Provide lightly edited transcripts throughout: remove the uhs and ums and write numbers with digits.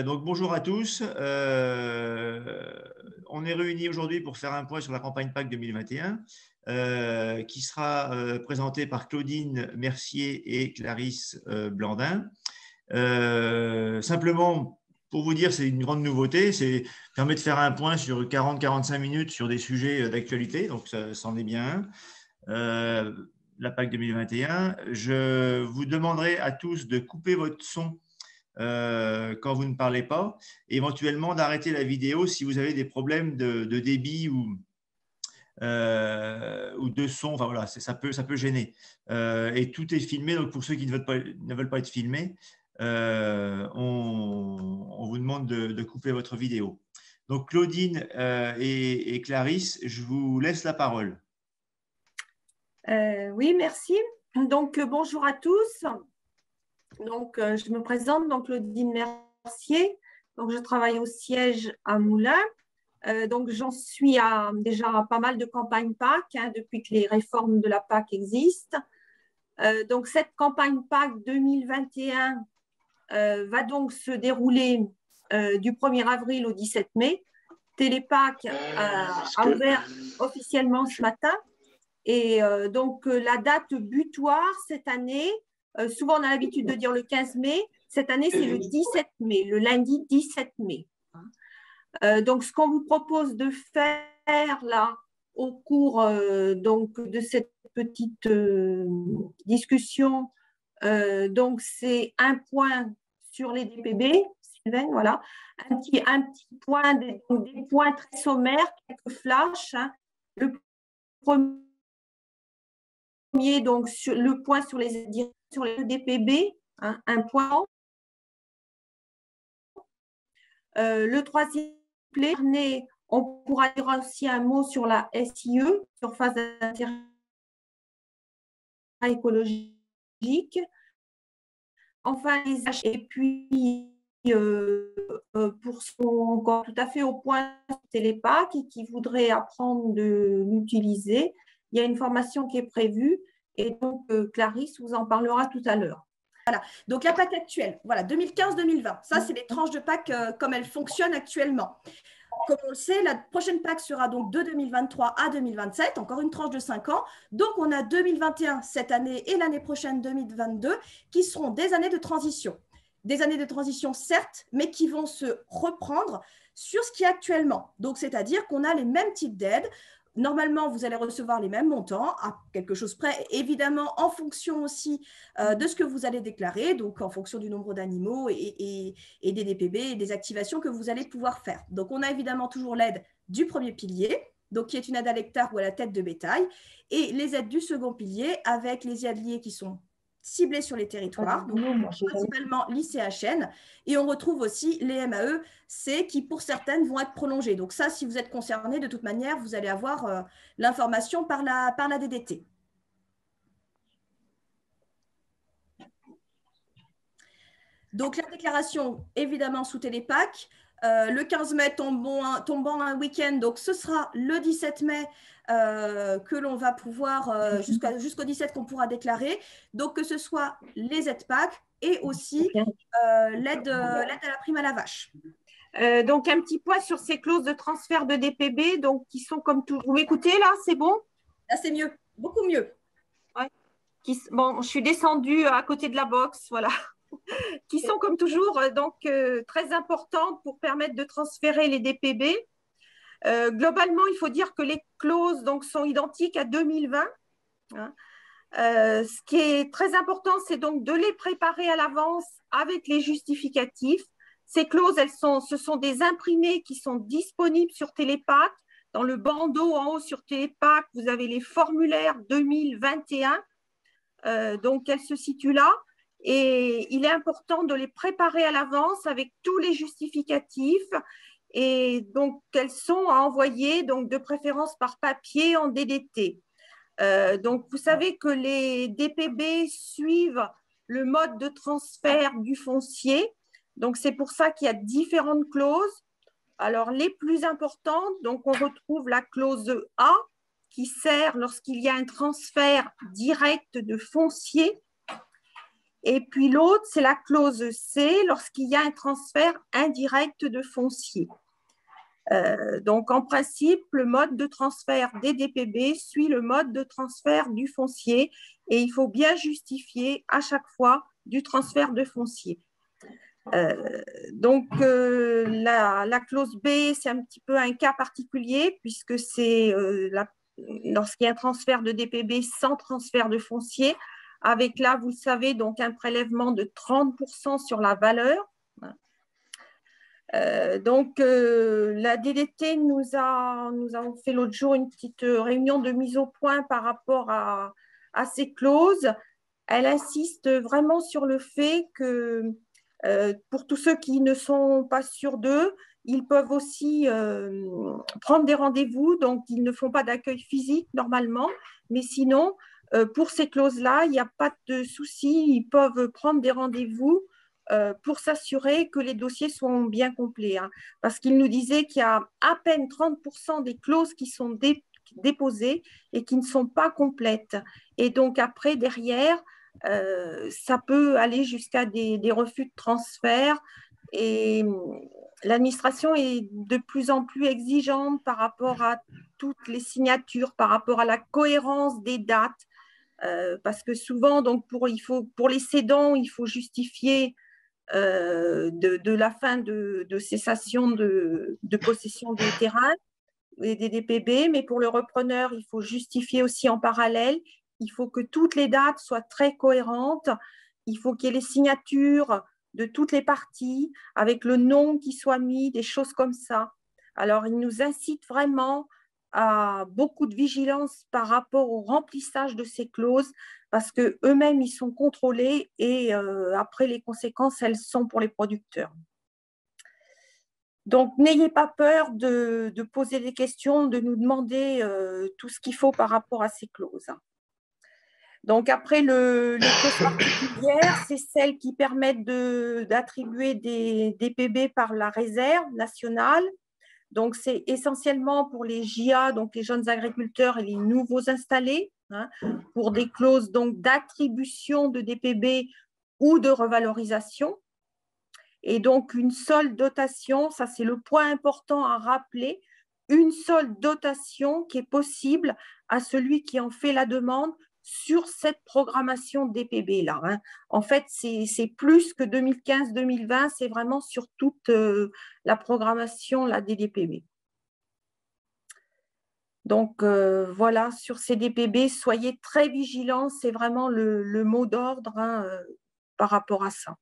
Donc, bonjour à tous. On est réunis aujourd'hui pour faire un point sur la campagne PAC 2021 qui sera présentée par Claudine Mercier et Clarisse Blandin. Simplement, pour vous dire, c'est une grande nouveauté. Ça permet de faire un point sur 40-45 minutes sur des sujets d'actualité. Donc, ça en est bien un. La PAC 2021. Je vous demanderai à tous de couper votre son quand vous ne parlez pas, éventuellement d'arrêter la vidéo si vous avez des problèmes de débit ou de son. Enfin voilà, ça peut gêner. Et tout est filmé, donc pour ceux qui ne veulent pas être filmés, on vous demande de couper votre vidéo. Donc Claudine et Clarisse, je vous laisse la parole. Oui, merci. Donc, bonjour à tous. Donc, je me présente, donc Claudine Mercier. Donc, je travaille au siège à Moulins. Donc, j'en suis à déjà pas mal de campagnes PAC depuis que les réformes de la PAC existent. Donc, cette campagne PAC 2021 va donc se dérouler du 1er avril au 17 mai. Télépac a ouvert officiellement ce matin. Et donc, la date butoir cette année, souvent on a l'habitude de dire le 15 mai, cette année c'est le 17 mai, le lundi 17 mai. Donc, ce qu'on vous propose de faire là au cours donc, de cette petite discussion, donc c'est un point sur les DPB, Sylvain, voilà, un petit point, des points très sommaires, quelques flashs. Le premier, donc sur le point sur les DPB, un point. Le troisième, on pourra dire aussi un mot sur la SIE, surface d'intérêt écologique. Enfin, les H, et puis pour ceux encore tout à fait au point Télépac et qui voudraient apprendre de l'utiliser, il y a une formation qui est prévue et donc Clarisse vous en parlera tout à l'heure. Voilà, donc la PAC actuelle, voilà, 2015-2020, ça c'est les tranches de PAC comme elles fonctionnent actuellement. Comme on le sait, la prochaine PAC sera donc de 2023 à 2027, encore une tranche de 5 ans. Donc, on a 2021 cette année et l'année prochaine 2022 qui seront des années de transition. Des années de transition, certes, mais qui vont se reprendre sur ce qui est actuellement. Donc, c'est-à-dire qu'on a les mêmes types d'aides. Normalement, vous allez recevoir les mêmes montants, à quelque chose près, évidemment, en fonction aussi de ce que vous allez déclarer, donc en fonction du nombre d'animaux et des DPB et des activations que vous allez pouvoir faire. Donc, on a évidemment toujours l'aide du premier pilier, donc qui est une aide à l'hectare ou à la tête de bétail, et les aides du second pilier avec les aides liées qui sont ciblés sur les territoires, donc principalement l'ICHN, et on retrouve aussi les MAE-C qui, pour certaines, vont être prolongées. Donc ça, si vous êtes concerné, de toute manière, vous allez avoir l'information par la DDT. Donc la déclaration, évidemment, sous Télépac. Le 15 mai tombant un week-end, donc ce sera le 17 mai que l'on va pouvoir, jusqu'au 17 qu'on pourra déclarer. Donc que ce soit les aides PAC et aussi l'aide à la prime à la vache. Donc un petit point sur ces clauses de transfert de DPB, donc qui sont comme tout. Vous m'écoutez là, c'est bon? Là c'est mieux, beaucoup mieux. Ouais. Bon, je suis descendue à côté de la box, voilà. Qui sont comme toujours donc très importantes pour permettre de transférer les DPB. Globalement, il faut dire que les clauses donc, sont identiques à 2020. Ce qui est très important, c'est donc de les préparer à l'avance avec les justificatifs. Ces clauses, ce sont des imprimés qui sont disponibles sur Télépac. Dans le bandeau en haut sur Télépac, vous avez les formulaires 2021. Donc, elles se situent là. Et il est important de les préparer à l'avance avec tous les justificatifs. Et donc, elles sont à envoyer, donc de préférence par papier en DDT. Donc, vous savez que les DPB suivent le mode de transfert du foncier. Donc, c'est pour ça qu'il y a différentes clauses. Alors, les plus importantes, donc on retrouve la clause A qui sert lorsqu'il y a un transfert direct de foncier. Et puis l'autre, c'est la clause C, lorsqu'il y a un transfert indirect de foncier. Donc, en principe, le mode de transfert des DPB suit le mode de transfert du foncier et il faut bien justifier à chaque fois du transfert de foncier. La clause B, c'est un petit peu un cas particulier puisque c'est lorsqu'il y a un transfert de DPB sans transfert de foncier, avec là, vous le savez, donc un prélèvement de 30% sur la valeur. La DDT nous avons fait l'autre jour une petite réunion de mise au point par rapport à ces clauses. Elle insiste vraiment sur le fait que pour tous ceux qui ne sont pas sûrs d'eux, ils peuvent aussi prendre des rendez-vous, donc ils ne font pas d'accueil physique normalement, mais sinon, pour ces clauses-là, il n'y a pas de souci, ils peuvent prendre des rendez-vous pour s'assurer que les dossiers sont bien complets. Hein, parce qu'il nous disait qu'il y a à peine 30% des clauses qui sont déposées et qui ne sont pas complètes. Et donc après, derrière, ça peut aller jusqu'à des refus de transfert et l'administration est de plus en plus exigeante par rapport à toutes les signatures, par rapport à la cohérence des dates, parce que souvent, donc pour les cédants, il faut justifier de la fin de cessation de possession des terrains et des DPB, mais pour le repreneur, il faut justifier aussi en parallèle. Il faut que toutes les dates soient très cohérentes. Il faut qu'il y ait les signatures de toutes les parties avec le nom qui soit mis, des choses comme ça. Alors, il nous incite vraiment à beaucoup de vigilance par rapport au remplissage de ces clauses parce qu'eux-mêmes, ils sont contrôlés et après, les conséquences, elles sont pour les producteurs. Donc, n'ayez pas peur de poser des questions, de nous demander tout ce qu'il faut par rapport à ces clauses. Donc, après, les clauses particulières, c'est celles qui permettent d'attribuer des DPB par la réserve nationale. Donc, c'est essentiellement pour les JA, donc les jeunes agriculteurs et les nouveaux installés, hein, pour des clauses d'attribution de DPB ou de revalorisation. Et donc, une seule dotation, ça c'est le point important à rappeler, une seule dotation qui est possible à celui qui en fait la demande sur cette programmation DPB-là. Hein. En fait, c'est plus que 2015-2020, c'est vraiment sur toute la programmation là, des DPB. Donc, voilà, sur ces DPB, soyez très vigilants, c'est vraiment le mot d'ordre hein, par rapport à ça.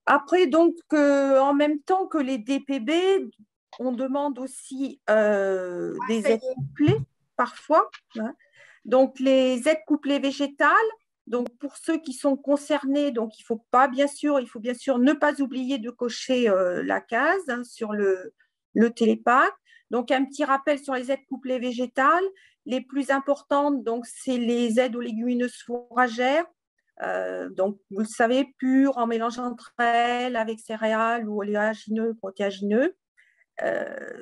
Après, donc, en même temps que les DPB, on demande aussi des aides couplées, parfois. Hein. Donc, les aides couplées végétales, donc pour ceux qui sont concernés, donc il faut bien sûr ne pas oublier de cocher la case hein, sur le télépack. Donc, un petit rappel sur les aides couplées végétales. Les plus importantes, donc, c'est les aides aux légumineuses fourragères. Donc, vous le savez, pures en mélangeant entre elles avec céréales ou oléagineux, protéagineux.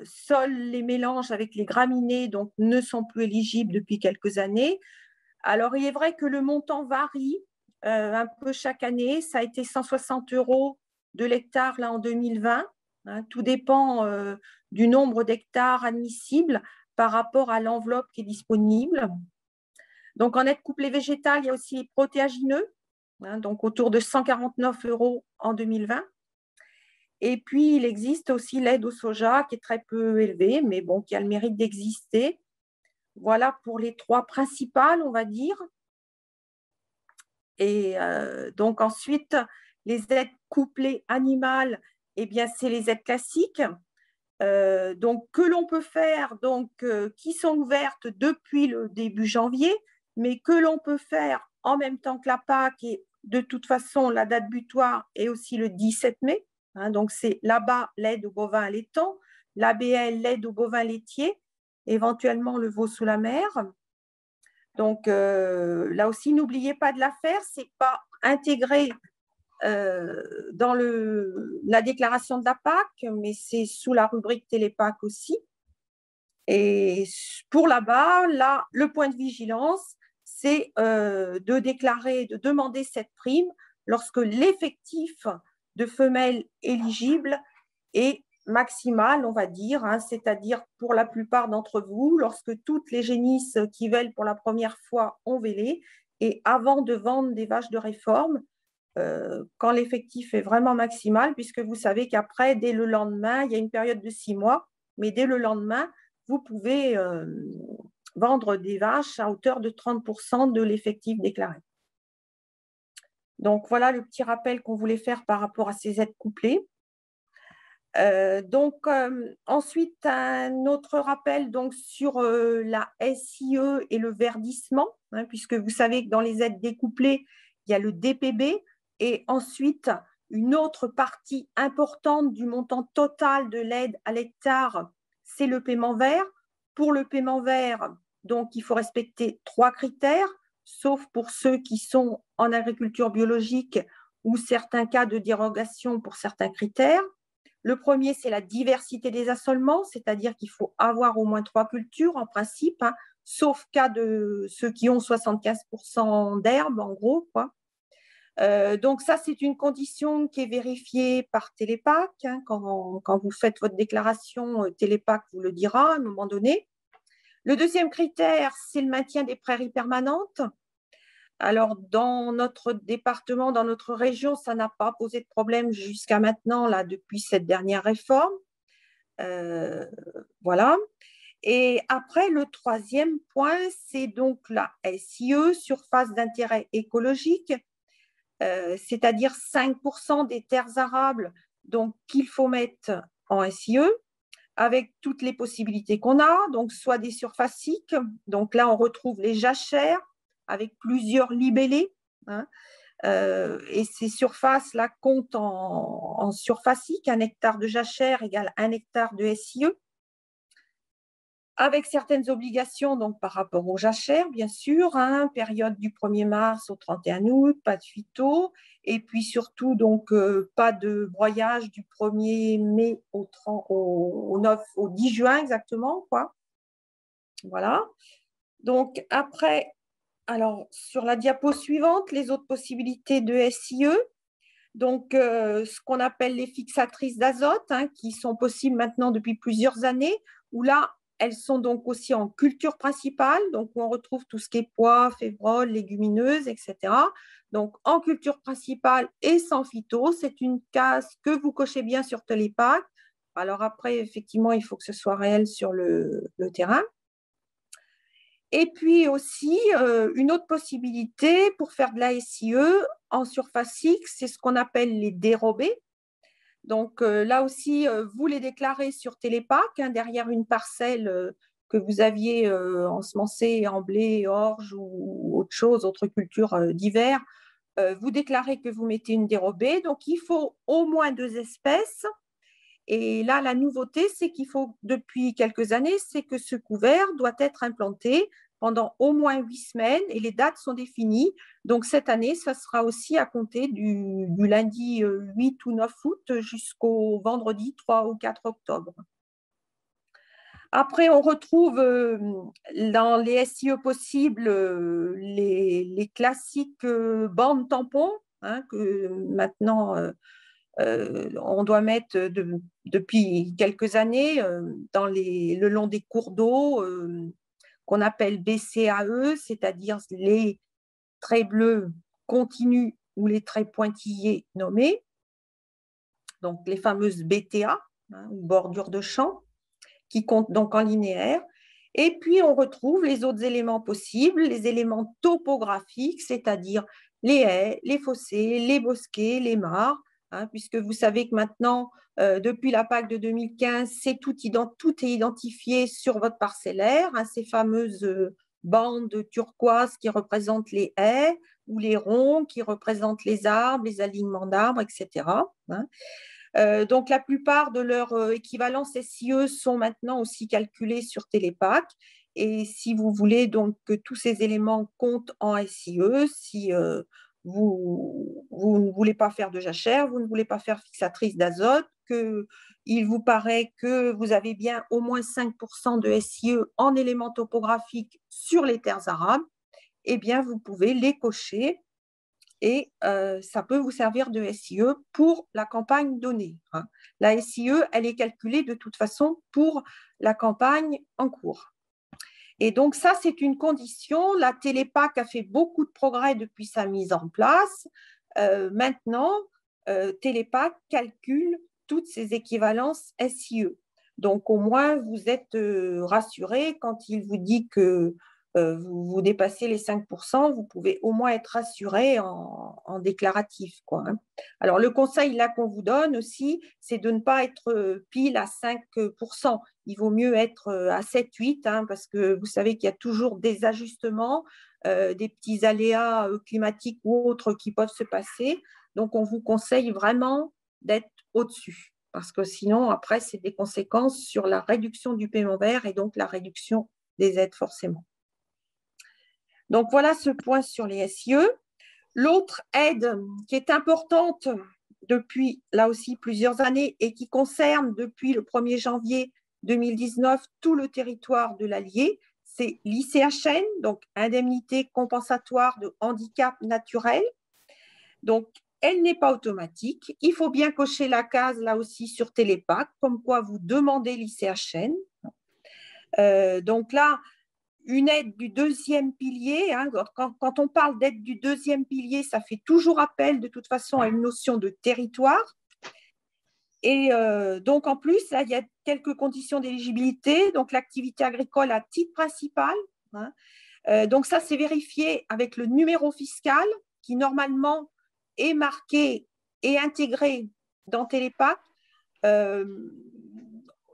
Seuls les mélanges avec les graminées donc, ne sont plus éligibles depuis quelques années. Alors, il est vrai que le montant varie un peu chaque année. Ça a été 160 € de l'hectare là, en 2020. Hein, tout dépend du nombre d'hectares admissibles par rapport à l'enveloppe qui est disponible. Donc, en aide couplée végétale, il y a aussi les protéagineux, hein, donc autour de 149 € en 2020. Et puis, il existe aussi l'aide au soja qui est très peu élevée, mais bon, qui a le mérite d'exister. Voilà pour les trois principales, on va dire. Et donc, ensuite, les aides couplées animales, eh bien, c'est les aides classiques. Donc, que l'on peut faire, donc, qui sont ouvertes depuis le début janvier, mais que l'on peut faire en même temps que la PAC et de toute façon, la date butoir est aussi le 17 mai. Hein, donc, c'est l'ABA, l'aide aux bovins allaitants, l'ABL, l'aide aux bovins laitiers, éventuellement le veau sous la mer. Donc, là aussi, n'oubliez pas de la faire. Ce n'est pas intégré dans la déclaration de la PAC, mais c'est sous la rubrique Télépac aussi. Et pour là-bas, là, le point de vigilance, c'est de déclarer, de demander cette prime lorsque l'effectif de femelles éligibles est maximal, on va dire, hein, c'est-à-dire pour la plupart d'entre vous, lorsque toutes les génisses qui vêlent pour la première fois ont vêlé, et avant de vendre des vaches de réforme, quand l'effectif est vraiment maximal, puisque vous savez qu'après, dès le lendemain, il y a une période de 6 mois, mais dès le lendemain, vous pouvez vendre des vaches à hauteur de 30% de l'effectif déclaré. Donc, voilà le petit rappel qu'on voulait faire par rapport à ces aides couplées. Ensuite, un autre rappel donc, sur la SIE et le verdissement, hein, puisque vous savez que dans les aides découplées, il y a le DPB et ensuite une autre partie importante du montant total de l'aide à l'hectare, c'est le paiement vert. Pour le paiement vert, donc, il faut respecter 3 critères, sauf pour ceux qui sont en agriculture biologique ou certains cas de dérogation pour certains critères. Le premier, c'est la diversité des assolements, c'est-à-dire qu'il faut avoir au moins 3 cultures en principe, hein, sauf cas de ceux qui ont 75% d'herbe, en gros, quoi. Donc ça, c'est une condition qui est vérifiée par Télépac. Hein, quand vous faites votre déclaration, Télépac vous le dira à un moment donné. Le deuxième critère, c'est le maintien des prairies permanentes. Alors, dans notre département, dans notre région, ça n'a pas posé de problème jusqu'à maintenant, là, depuis cette dernière réforme. Voilà. Et après, le troisième point, c'est donc la SIE, surface d'intérêt écologique, c'est-à-dire 5% des terres arables qu'il faut mettre en SIE, avec toutes les possibilités qu'on a, donc soit des surfaces SIC, donc là, on retrouve les jachères, avec plusieurs libellés, hein, et ces surfaces-là comptent en surface SIC, 1 hectare de jachère égale 1 hectare de SIE, avec certaines obligations donc, par rapport aux jachères, bien sûr, hein, période du 1er mars au 31 août, pas de phyto, et puis surtout donc, pas de broyage du 1er mai au 10 juin exactement, quoi. Voilà. Donc après, alors sur la diapo suivante, les autres possibilités de SIE, donc ce qu'on appelle les fixatrices d'azote, hein, qui sont possibles maintenant depuis plusieurs années, où là, elles sont donc aussi en culture principale, donc où on retrouve tout ce qui est pois, févroles, légumineuses, etc. Donc en culture principale et sans phyto, c'est une case que vous cochez bien sur Télépac. Alors après, effectivement, il faut que ce soit réel sur le terrain. Et puis aussi, une autre possibilité pour faire de la SIE en surface X, c'est ce qu'on appelle les dérobés. Donc là aussi, vous les déclarez sur Télépac, hein, derrière une parcelle que vous aviez ensemencée en blé, orge ou autre chose, autre culture d'hiver. Vous déclarez que vous mettez une dérobée. Donc il faut au moins 2 espèces. Et là, la nouveauté, c'est qu'il faut, depuis quelques années, c'est que ce couvert doit être implanté pendant au moins 8 semaines et les dates sont définies. Donc, cette année, ça sera aussi à compter du lundi 8 ou 9 août jusqu'au vendredi 3 ou 4 octobre. Après, on retrouve dans les SIE possibles les classiques bandes tampons, hein, que maintenant on doit mettre depuis quelques années le long des cours d'eau qu'on appelle BCAE, c'est-à-dire les traits bleus continus ou les traits pointillés nommés, donc les fameuses BTA, hein, ou bordures de champ, qui comptent donc en linéaire. Et puis, on retrouve les autres éléments possibles, les éléments topographiques, c'est-à-dire les haies, les fossés, les bosquets, les mares, hein, puisque vous savez que maintenant, depuis la PAC de 2015, tout est identifié sur votre parcellaire, hein, ces fameuses bandes turquoises qui représentent les haies ou les ronds qui représentent les arbres, les alignements d'arbres, etc. Hein. Donc, la plupart de leurs équivalences SIE sont maintenant aussi calculées sur Télépac. Et si vous voulez donc que tous ces éléments comptent en SIE, si vous ne voulez pas faire de jachère, vous ne voulez pas faire fixatrice d'azote, qu'il vous paraît que vous avez bien au moins 5% de SIE en éléments topographiques sur les terres arables, eh bien, vous pouvez les cocher et ça peut vous servir de SIE pour la campagne donnée. Hein. La SIE, elle est calculée de toute façon pour la campagne en cours. Et donc, ça, c'est une condition. La Télépac a fait beaucoup de progrès depuis sa mise en place. Maintenant, Télépac calcule toutes ces équivalences SIE. Donc, au moins, vous êtes rassuré quand il vous dit que vous dépassez les 5%, vous pouvez au moins être rassuré en déclaratif, quoi, hein. Alors, le conseil là qu'on vous donne aussi, c'est de ne pas être pile à 5%. Il vaut mieux être à 7-8, hein, parce que vous savez qu'il y a toujours des ajustements, des petits aléas climatiques ou autres qui peuvent se passer. Donc, on vous conseille vraiment d'être au-dessus, parce que sinon, après, c'est des conséquences sur la réduction du paiement vert et donc la réduction des aides forcément. Donc, voilà ce point sur les SIE. L'autre aide qui est importante depuis, là aussi, plusieurs années et qui concerne depuis le 1er janvier 2019 tout le territoire de l'Allier, c'est l'ICHN, donc indemnité compensatoire de handicap naturel. Donc, elle n'est pas automatique. Il faut bien cocher la case, là aussi, sur Télépac, comme quoi vous demandez l'ICHN. Donc là, une aide du deuxième pilier, hein, quand on parle d'aide du deuxième pilier, ça fait toujours appel de toute façon à une notion de territoire. Et donc, en plus, là, il y a quelques conditions d'éligibilité. Donc, l'activité agricole à titre principal. Hein. Donc, ça, c'est vérifié avec le numéro fiscal qui, normalement, est marqué et intégré dans Télépac.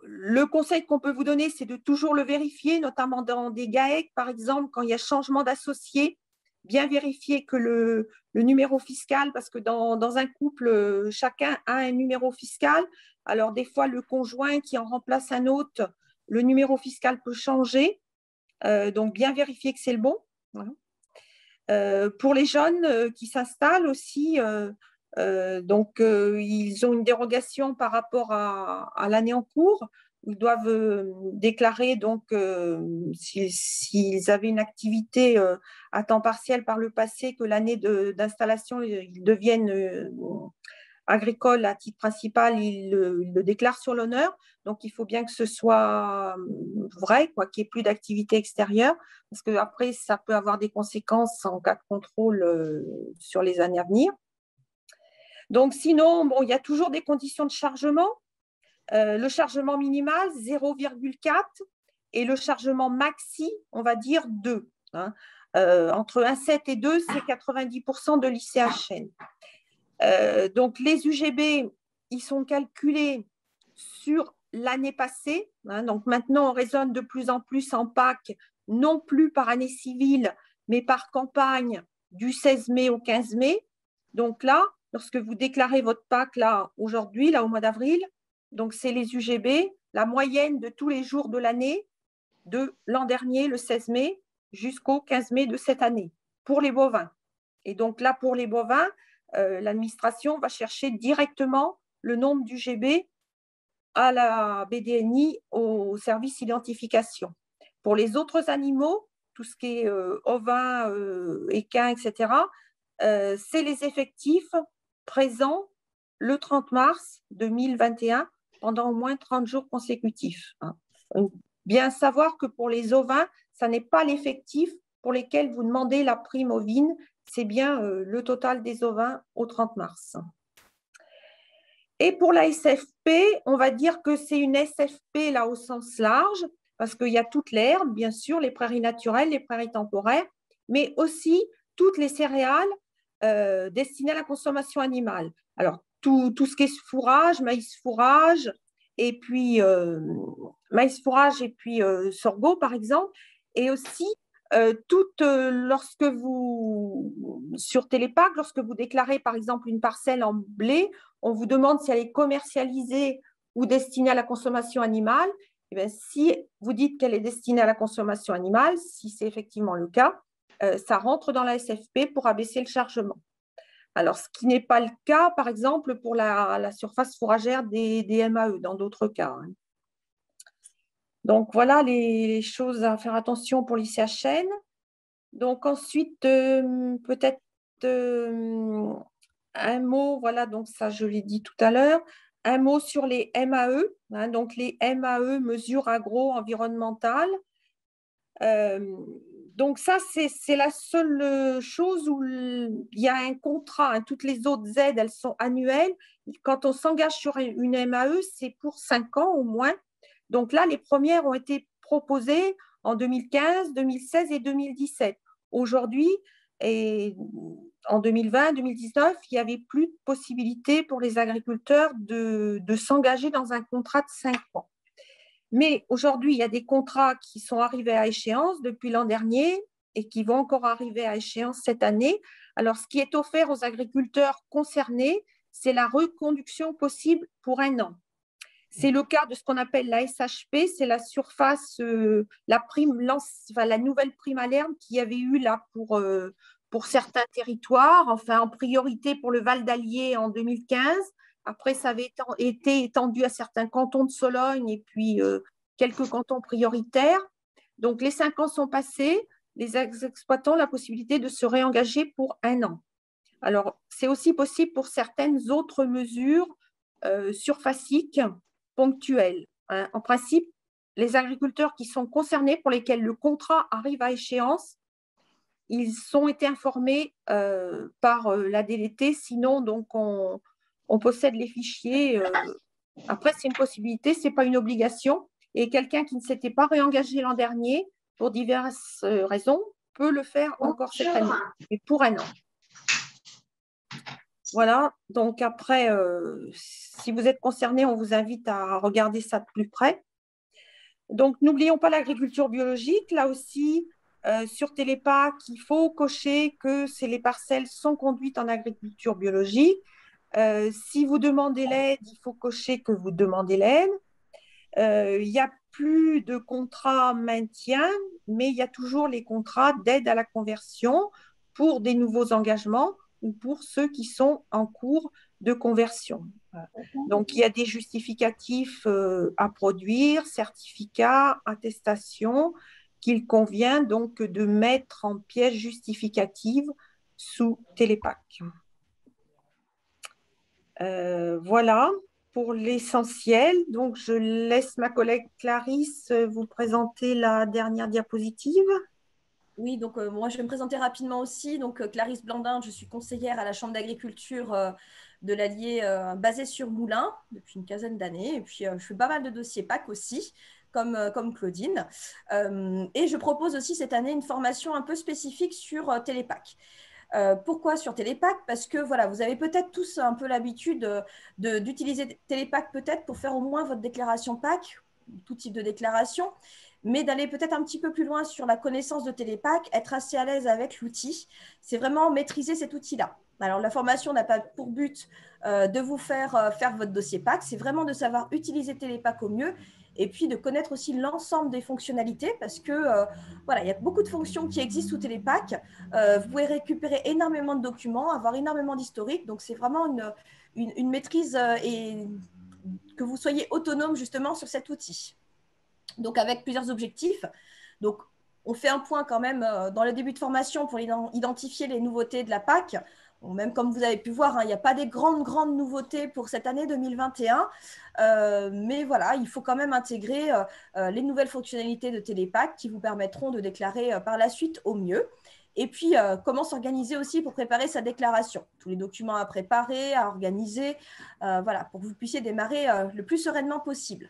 Le conseil qu'on peut vous donner, c'est de toujours le vérifier, notamment dans des GAEC, par exemple, quand il y a changement d'associé, bien vérifier que le numéro fiscal, parce que dans un couple, chacun a un numéro fiscal. Alors, des fois, le conjoint qui en remplace un autre, le numéro fiscal peut changer. Donc, bien vérifier que c'est le bon. Voilà. Pour les jeunes qui s'installent aussi, ils ont une dérogation par rapport à l'année en cours. Ils doivent déclarer donc s'ils avaient une activité à temps partiel par le passé, que l'année d'installation ils deviennent agricoles à titre principal, ils le déclarent sur l'honneur. Donc, il faut bien que ce soit vrai, quoi, qu'il n'y ait plus d'activité extérieure, parce qu'après, ça peut avoir des conséquences en cas de contrôle sur les années à venir. Donc, sinon, bon, il y a toujours des conditions de chargement. Le chargement minimal, 0,4 et le chargement maxi, on va dire 2. Hein. Entre 1,7 et 2, c'est 90% de l'ICHN. Donc, les UGB, ils sont calculés sur l'année passée. Hein. Donc, maintenant, on raisonne de plus en plus en PAC, non plus par année civile, mais par campagne du 16 mai au 15 mai. Donc là, lorsque vous déclarez votre PAC là aujourd'hui, là au mois d'avril, donc c'est les UGB, la moyenne de tous les jours de l'année, de l'an dernier, le 16 mai, jusqu'au 15 mai de cette année, pour les bovins. Et donc là, pour les bovins, l'administration va chercher directement le nombre d'UGB à la BDNI, au service identification. Pour les autres animaux, tout ce qui est ovins, équins, etc., c'est les effectifs présents le 30 mars 2021 pendant au moins 30 jours consécutifs. Bien savoir que pour les ovins, ça n'est pas l'effectif pour lesquels vous demandez la prime ovine, c'est bien le total des ovins au 30 mars. Et pour la SFP, on va dire que c'est une SFP là au sens large, parce qu'il y a toute l'herbe, bien sûr, les prairies naturelles, les prairies temporaires, mais aussi toutes les céréales destinées à la consommation animale. Alors, tout ce qui est fourrage, maïs fourrage, et puis maïs fourrage et puis sorgho, par exemple, et aussi lorsque vous, sur Télépac, lorsque vous déclarez par exemple une parcelle en blé, on vous demande si elle est commercialisée ou destinée à la consommation animale. Et bien, si vous dites qu'elle est destinée à la consommation animale, si c'est effectivement le cas, ça rentre dans la SFP pour abaisser le chargement. Alors, ce qui n'est pas le cas, par exemple, pour la surface fourragère des MAE, dans d'autres cas. Hein. Donc, voilà les choses à faire attention pour l'ICHN. Donc ensuite, peut-être un mot, voilà, donc ça je l'ai dit tout à l'heure, un mot sur les MAE, hein, donc les MAE, mesures agro-environnementales. Donc ça, c'est la seule chose où il y a un contrat, hein. Toutes les autres aides, elles sont annuelles. Quand on s'engage sur une MAE, c'est pour 5 ans au moins. Donc là, les premières ont été proposées en 2015, 2016 et 2017. Aujourd'hui, et en 2020, 2019, il n'y avait plus de possibilité pour les agriculteurs de s'engager dans un contrat de 5 ans. Mais aujourd'hui, il y a des contrats qui sont arrivés à échéance depuis l'an dernier et qui vont encore arriver à échéance cette année. Alors, ce qui est offert aux agriculteurs concernés, c'est la reconduction possible pour 1 an. C'est le cas de ce qu'on appelle la SHP, c'est la surface, la nouvelle prime à l'herbe qu'il y avait eu là pour certains territoires, enfin en priorité pour le Val d'Allier en 2015. Après, ça avait été étendu à certains cantons de Sologne et puis quelques cantons prioritaires. Donc, les 5 ans sont passés. Les exploitants ont la possibilité de se réengager pour 1 an. Alors, c'est aussi possible pour certaines autres mesures surfaciques ponctuelles, hein. En principe, les agriculteurs qui sont concernés, pour lesquels le contrat arrive à échéance, ils ont été informés par la DDT. Sinon, donc, on possède les fichiers. Après, c'est une possibilité, ce n'est pas une obligation. Et quelqu'un qui ne s'était pas réengagé l'an dernier, pour diverses raisons, peut le faire encore cette année, mais pour 1 an. Voilà, donc après, si vous êtes concerné, on vous invite à regarder ça de plus près. Donc, n'oublions pas l'agriculture biologique. Là aussi, sur Télépac, il faut cocher que les parcelles sont conduites en agriculture biologique. Si vous demandez l'aide, il faut cocher que vous demandez l'aide. Il n'y a plus de contrat maintien, mais il y a toujours les contrats d'aide à la conversion pour des nouveaux engagements ou pour ceux qui sont en cours de conversion. Donc, il y a des justificatifs à produire, certificats, attestations, qu'il convient donc de mettre en pièce justificative sous Télépac. Voilà pour l'essentiel. Donc, je laisse ma collègue Clarisse vous présenter la dernière diapositive. Oui, donc moi, je vais me présenter rapidement aussi. Donc, Clarisse Blandin, je suis conseillère à la Chambre d'agriculture de l'Allier basée sur Moulins depuis une quinzaine d'années. Et puis, je fais pas mal de dossiers PAC aussi, comme Claudine. Et je propose aussi cette année une formation un peu spécifique sur Télépac. Pourquoi sur Télépac? Parce que voilà, vous avez peut-être tous un peu l'habitude d'utiliser Télépac peut-être pour faire au moins votre déclaration PAC, tout type de déclaration, mais d'aller peut-être un petit peu plus loin sur la connaissance de Télépac, être assez à l'aise avec l'outil. C'est vraiment maîtriser cet outil-là. Alors, la formation n'a pas pour but de vous faire faire votre dossier PAC, c'est vraiment de savoir utiliser Télépac au mieux et puis de connaître aussi l'ensemble des fonctionnalités parce que voilà, il y a beaucoup de fonctions qui existent sous Télépac. Vous pouvez récupérer énormément de documents, avoir énormément d'historique. Donc, c'est vraiment une maîtrise et que vous soyez autonome justement sur cet outil. Donc, avec plusieurs objectifs. Donc, on fait un point quand même dans le début de formation pour identifier les nouveautés de la PAC. Bon, même comme vous avez pu voir, hein, il n'y a pas des grandes nouveautés pour cette année 2021. Mais voilà, il faut quand même intégrer les nouvelles fonctionnalités de Télépac qui vous permettront de déclarer par la suite au mieux. Et puis, comment s'organiser aussi pour préparer sa déclaration. Tous les documents à préparer, à organiser, voilà, pour que vous puissiez démarrer le plus sereinement possible.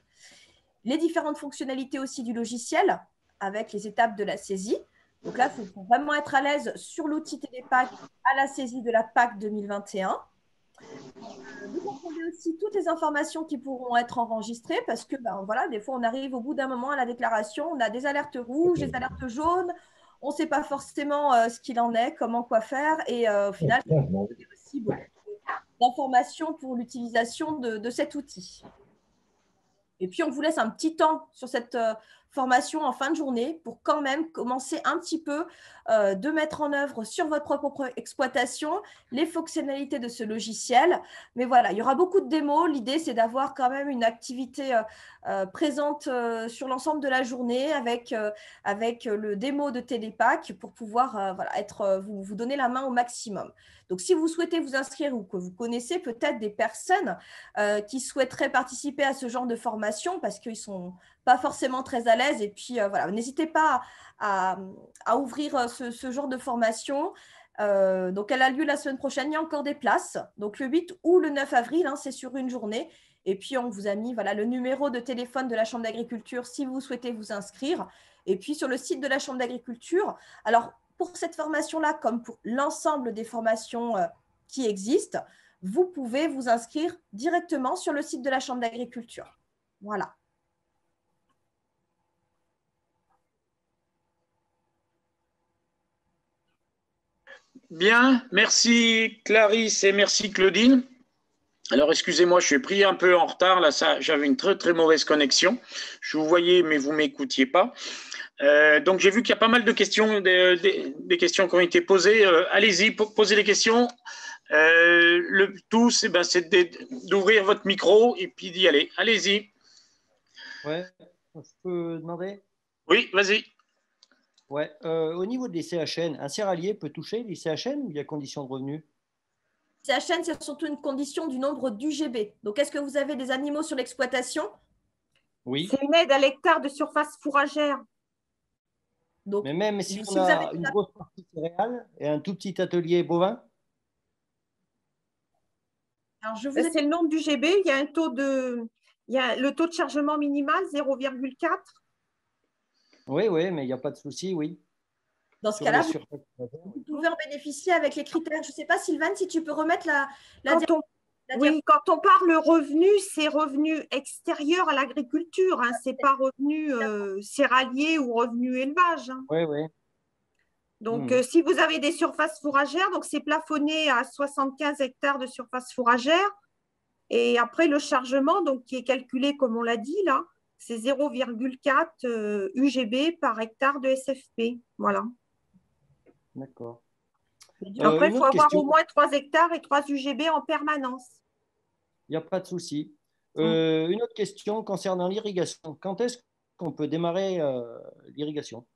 Les différentes fonctionnalités aussi du logiciel avec les étapes de la saisie. Donc là, il faut vraiment être à l'aise sur l'outil Télépac à la saisie de la PAC 2021. Vous comprenez aussi toutes les informations qui pourront être enregistrées parce que voilà, des fois, on arrive au bout d'un moment à la déclaration, on a des alertes rouges, des alertes jaunes, on ne sait pas forcément ce qu'il en est, comment, quoi faire. Et au final, il y a aussi beaucoup d'informations pour l'utilisation de cet outil. Et puis, on vous laisse un petit temps sur cette formation en fin de journée pour quand même commencer un petit peu de mettre en œuvre sur votre propre exploitation les fonctionnalités de ce logiciel. Mais voilà, il y aura beaucoup de démos. L'idée, c'est d'avoir quand même une activité présente sur l'ensemble de la journée avec le démo de Télépack pour pouvoir vous donner la main au maximum. Donc, si vous souhaitez vous inscrire ou que vous connaissez peut-être des personnes qui souhaiteraient participer à ce genre de formation parce qu'ils ne sont pas forcément très à l'aise. Et puis, voilà, n'hésitez pas à ouvrir ce genre de formation. Donc, elle a lieu la semaine prochaine. Il y a encore des places. Donc, le 8 ou le 9 avril, hein, c'est sur une journée. Et puis, on vous a mis le numéro de téléphone de la Chambre d'agriculture si vous souhaitez vous inscrire. Et puis, sur le site de la Chambre d'agriculture, alors, pour cette formation-là, comme pour l'ensemble des formations qui existent, vous pouvez vous inscrire directement sur le site de la Chambre d'agriculture. Voilà. Bien, merci Clarisse et merci Claudine. Alors, excusez-moi, je suis pris un peu en retard. Là, j'avais une très, très mauvaise connexion. Je vous voyais, mais vous ne m'écoutiez pas. Donc, j'ai vu qu'il y a pas mal de questions, des questions qui ont été posées. Allez-y, posez les questions. Le tout, c'est d'ouvrir votre micro et puis d'y aller. Allez-y. Ouais, je peux demander? Oui, vas-y. Ouais, au niveau des CHN, un céréalier peut toucher les CHN ou il y a condition de revenu? CHN, c'est surtout une condition du nombre d'UGB. Donc, est-ce que vous avez des animaux sur l'exploitation? Oui. C'est une aide à l'hectare de surface fourragère. Donc, mais même si si on vous a avez une grosse partie céréales et un tout petit atelier bovin? Alors, c'est le nombre d'UGB. Il y a le taux de chargement minimal, 0,4. Oui, oui, mais il n'y a pas de souci, oui. Dans ce cas-là, vous pouvez en bénéficier avec les critères. Je ne sais pas, Sylvaine, si tu peux remettre Oui, quand on parle revenu, c'est revenu extérieur à l'agriculture. Hein, ce n'est pas revenu céréalier ou revenu élevage. Hein. Oui, oui. Donc, si vous avez des surfaces fourragères, donc c'est plafonné à 75 hectares de surface fourragère. Et après, le chargement, donc, qui est calculé, comme on l'a dit là, c'est 0,4 UGB par hectare de SFP. Voilà. D'accord. Après, il faut avoir au moins 3 hectares et 3 UGB en permanence. Il n'y a pas de souci. Une autre question concernant l'irrigation. Quand est-ce qu'on peut démarrer l'irrigation?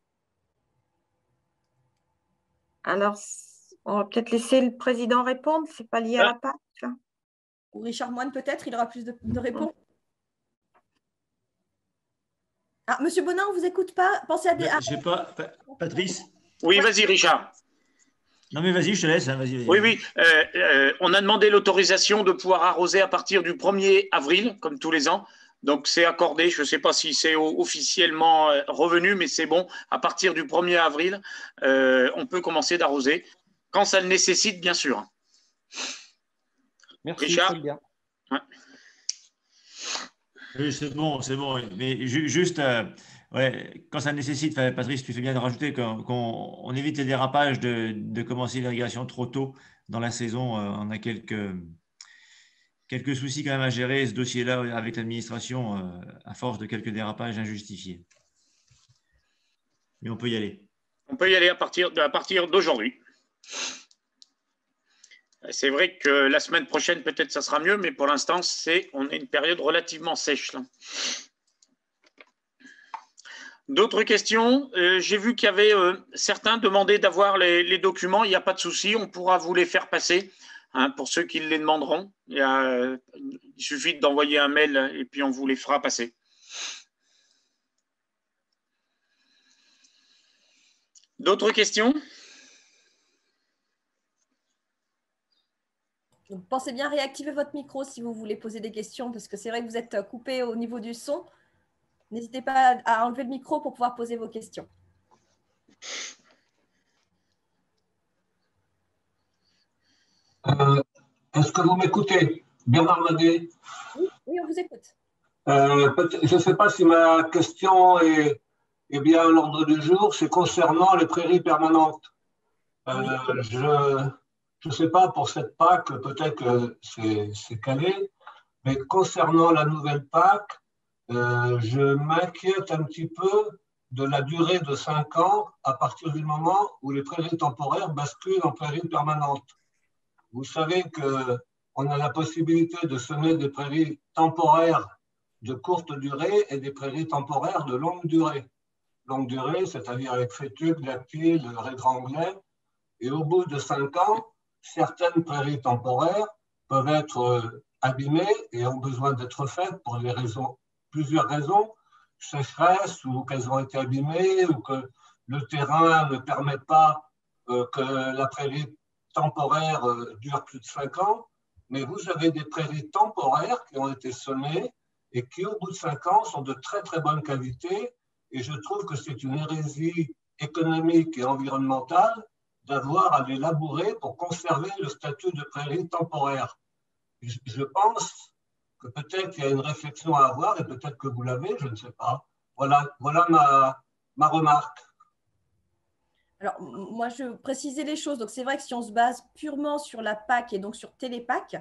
Alors, on va peut-être laisser le président répondre. Ce n'est pas lié à la PAC. Ou Richard Moine, peut-être, il aura plus de réponses. Ah, Monsieur Bonin, on ne vous écoute pas. Pensez à des. Je sais pas, Patrice. Oui, vas-y, Richard. Non, mais vas-y, je te laisse. Hein, vas-y. Oui, oui. On a demandé l'autorisation de pouvoir arroser à partir du 1er avril, comme tous les ans. Donc, c'est accordé. Je ne sais pas si c'est officiellement revenu, mais c'est bon. À partir du 1er avril, on peut commencer d'arroser, quand ça le nécessite, bien sûr. Merci, Richard. très bien. Ouais. Oui, c'est bon. Mais juste, quand ça nécessite, Patrice, tu fais bien de rajouter qu'on évite les dérapages de commencer l'irrigation trop tôt dans la saison. On a quelques soucis quand même à gérer ce dossier-là avec l'administration à force de quelques dérapages injustifiés. Mais on peut y aller. On peut y aller à partir d'aujourd'hui. C'est vrai que la semaine prochaine, peut-être ça sera mieux, mais pour l'instant, on est une période relativement sèche. Là. D'autres questions? J'ai vu qu'il y avait certains demandaient d'avoir les documents. Il n'y a pas de souci, on pourra vous les faire passer pour ceux qui les demanderont. Il suffit d'envoyer un mail et puis on vous les fera passer. D'autres questions? Donc, pensez bien à réactiver votre micro si vous voulez poser des questions, parce que c'est vrai que vous êtes coupé au niveau du son. N'hésitez pas à enlever le micro pour pouvoir poser vos questions. Est-ce que vous m'écoutez? Bernard Madet. Oui, on vous écoute. Je ne sais pas si ma question est bien à l'ordre du jour. C'est concernant les prairies permanentes. Je ne sais pas pour cette PAC, peut-être que c'est calé, mais concernant la nouvelle PAC, je m'inquiète un petit peu de la durée de 5 ans à partir du moment où les prairies temporaires basculent en prairies permanentes. Vous savez qu'on a la possibilité de semer des prairies temporaires de courte durée et des prairies temporaires de longue durée. Longue durée, c'est-à-dire avec fétuque, dactyle, raigré anglais. Et au bout de 5 ans, certaines prairies temporaires peuvent être abîmées et ont besoin d'être faites pour plusieurs raisons, sécheresse ou qu'elles ont été abîmées ou que le terrain ne permet pas que la prairie temporaire dure plus de 5 ans. Mais vous avez des prairies temporaires qui ont été semées et qui, au bout de 5 ans, sont de très très bonne qualité. Et je trouve que c'est une hérésie économique et environnementale d'avoir à les labourer pour conserver le statut de prairie temporaire. Je pense que peut-être qu'il y a une réflexion à avoir et peut-être que vous l'avez, je ne sais pas. Voilà ma remarque. Alors, moi, je précisais les choses. Donc, c'est vrai que si on se base purement sur la PAC et donc sur Télépac,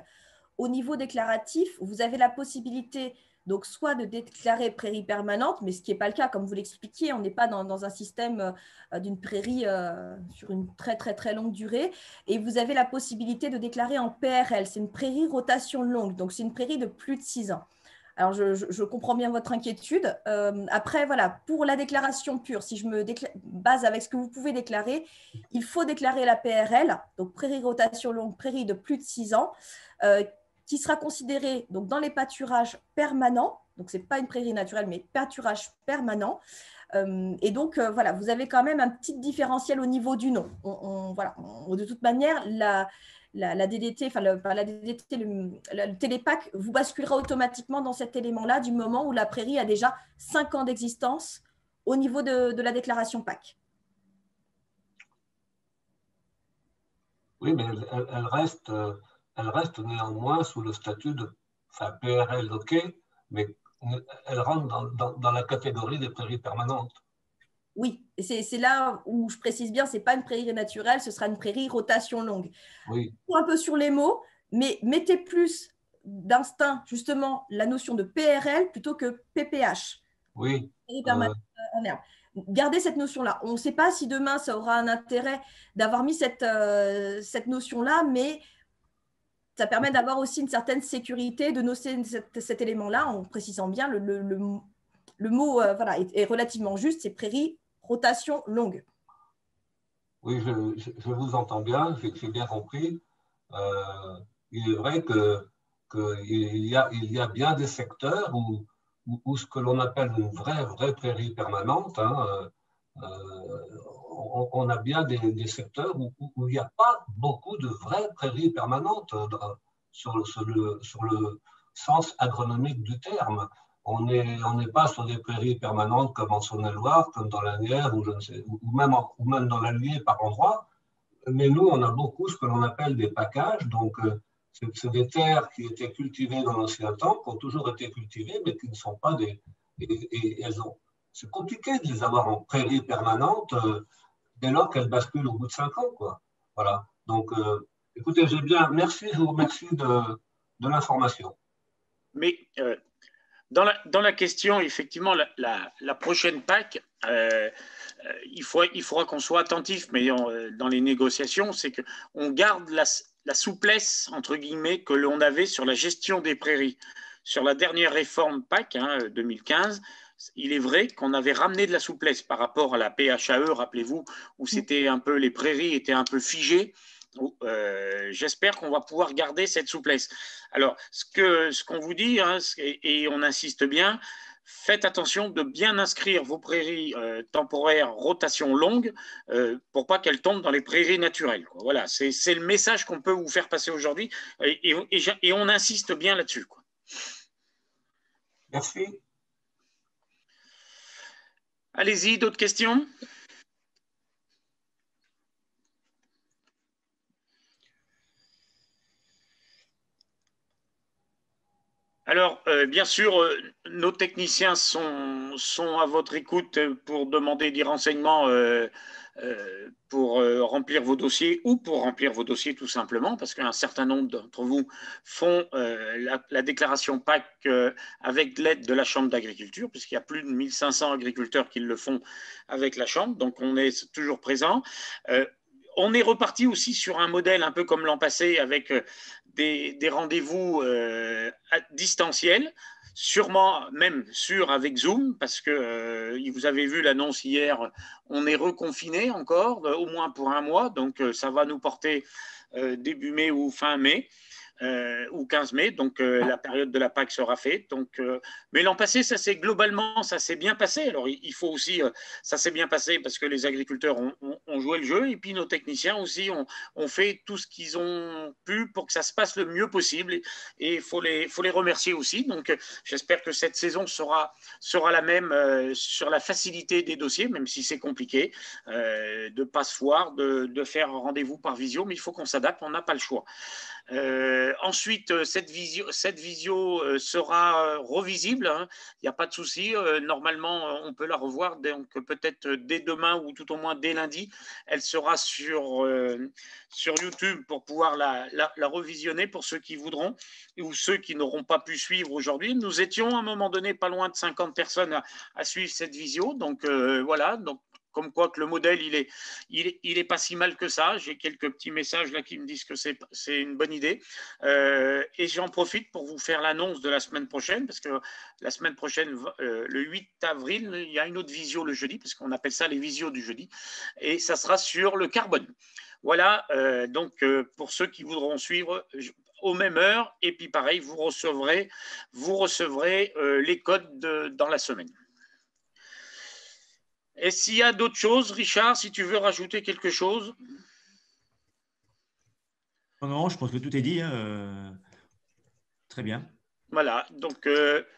au niveau déclaratif, vous avez la possibilité donc soit de déclarer prairie permanente, mais ce qui n'est pas le cas, comme vous l'expliquiez, on n'est pas dans un système d'une prairie sur une très très très longue durée, et vous avez la possibilité de déclarer en PRL, c'est une prairie rotation longue, donc c'est une prairie de plus de 6 ans. Alors, je comprends bien votre inquiétude. Après, voilà, pour la déclaration pure, si je me base avec ce que vous pouvez déclarer, il faut déclarer la PRL, donc prairie rotation longue, prairie de plus de 6 ans, qui sera considérée donc, dans les pâturages permanents. Donc, ce n'est pas une prairie naturelle, mais pâturage permanent. Et donc, voilà, vous avez quand même un petit différentiel au niveau du nom. Voilà, de toute manière, la DDT, enfin la DDT, le Télépac vous basculera automatiquement dans cet élément-là du moment où la prairie a déjà 5 ans d'existence au niveau de la déclaration PAC. Oui, mais elle reste néanmoins sous le statut de PRL, ok, mais elle rentre dans la catégorie des prairies permanentes. Oui, c'est là où je précise bien, ce n'est pas une prairie naturelle, ce sera une prairie rotation longue. Oui. Un peu sur les mots, mais mettez plus d'instinct, justement, la notion de PRL plutôt que PPH. Oui. En herbe. Gardez cette notion-là. On ne sait pas si demain, ça aura un intérêt d'avoir mis cette notion-là, mais ça permet d'avoir aussi une certaine sécurité, de noter cet élément-là en précisant bien le mot voilà, est relativement juste, c'est prairie, rotation longue. Oui, je vous entends bien, j'ai bien compris. Il est vrai qu'il y a bien des secteurs où ce que l'on appelle une vraie prairie permanente, hein, on a bien des secteurs où il n'y a pas beaucoup de vraies prairies permanentes sur le sens agronomique du terme. On n'est pas sur des prairies permanentes comme en Saône-et-Loire, comme dans la Nièvre, ou, je ne sais, ou même dans l'Allier par endroits. Mais nous, on a beaucoup ce que l'on appelle des packages. Donc, c'est des terres qui étaient cultivées dans l'ancien temps, qui ont toujours été cultivées, mais qui ne sont pas des. C'est compliqué de les avoir en prairie permanente dès lors qu'elles basculent au bout de 5 ans, quoi. Voilà. Donc, écoutez, j'ai bien. Merci, je vous remercie de l'information. Mais dans la question, effectivement, la prochaine PAC, il faudra qu'on soit attentif, mais dans les négociations, c'est qu'on garde la souplesse, entre guillemets, que l'on avait sur la gestion des prairies. Sur la dernière réforme PAC, 2015, il est vrai qu'on avait ramené de la souplesse par rapport à la PHAE, rappelez-vous, où c'était un peu, les prairies étaient un peu figées. J'espère qu'on va pouvoir garder cette souplesse. Alors, ce qu'on vous dit, hein, et on insiste bien, faites attention de bien inscrire vos prairies temporaires rotation longue pour pas qu'elles tombent dans les prairies naturelles, quoi. Voilà, c'est le message qu'on peut vous faire passer aujourd'hui et on insiste bien là-dessus, quoi. Merci. Allez-y, d'autres questions? Alors, bien sûr, nos techniciens sont à votre écoute pour demander des renseignements pour remplir vos dossiers ou pour remplir vos dossiers tout simplement, parce qu'un certain nombre d'entre vous font la déclaration PAC avec l'aide de la Chambre d'agriculture, puisqu'il y a plus de 1500 agriculteurs qui le font avec la Chambre, donc on est toujours présent. On est reparti aussi sur un modèle un peu comme l'an passé avec des rendez-vous distanciels, sûrement même sûr avec Zoom, parce que vous avez vu l'annonce hier, on est reconfiné encore, au moins pour un mois, donc ça va nous porter début mai ou fin mai. Ou 15 mai, donc la période de la PAC sera faite. Donc, mais l'an passé, ça s'est bien passé. Alors, il faut aussi, ça s'est bien passé parce que les agriculteurs ont joué le jeu et puis nos techniciens aussi ont fait tout ce qu'ils ont pu pour que ça se passe le mieux possible. Et il faut les remercier aussi. Donc, j'espère que cette saison sera la même sur la facilité des dossiers, même si c'est compliqué de ne pas se voir, de faire rendez-vous par visio, mais il faut qu'on s'adapte, on n'a pas le choix. Ensuite, cette visio sera revisible, hein. Il n'y a pas de souci. Normalement, on peut la revoir, donc peut-être dès demain ou tout au moins dès lundi. Elle sera sur YouTube pour pouvoir la revisionner pour ceux qui voudront ou ceux qui n'auront pas pu suivre aujourd'hui. Nous étions à un moment donné pas loin de 50 personnes à suivre cette visio. Donc voilà, donc comme quoi que le modèle, il est pas si mal que ça. J'ai quelques petits messages là qui me disent que c'est une bonne idée. Et j'en profite pour vous faire l'annonce de la semaine prochaine, parce que la semaine prochaine, le 8 avril, il y a une autre visio le jeudi, parce qu'on appelle ça les visios du jeudi, et ça sera sur le carbone. Voilà, donc pour ceux qui voudront suivre aux mêmes heures, et puis pareil, vous recevrez les codes dans la semaine. Et s'il y a d'autres choses, Richard, si tu veux rajouter quelque chose? Non, je pense que tout est dit. Hein. Très bien. Voilà, donc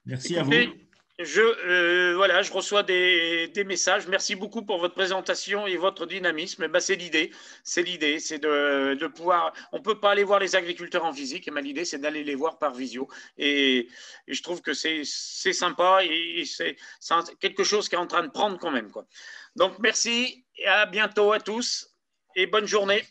merci écoutez, à vous. Je reçois des messages. Merci beaucoup pour votre présentation et votre dynamisme. Ben, c'est l'idée, c'est de pouvoir. On ne peut pas aller voir les agriculteurs en physique, et l'idée, c'est d'aller les voir par visio. Et je trouve que c'est sympa et c'est quelque chose qui est en train de prendre quand même, quoi. Donc, merci et à bientôt à tous et bonne journée.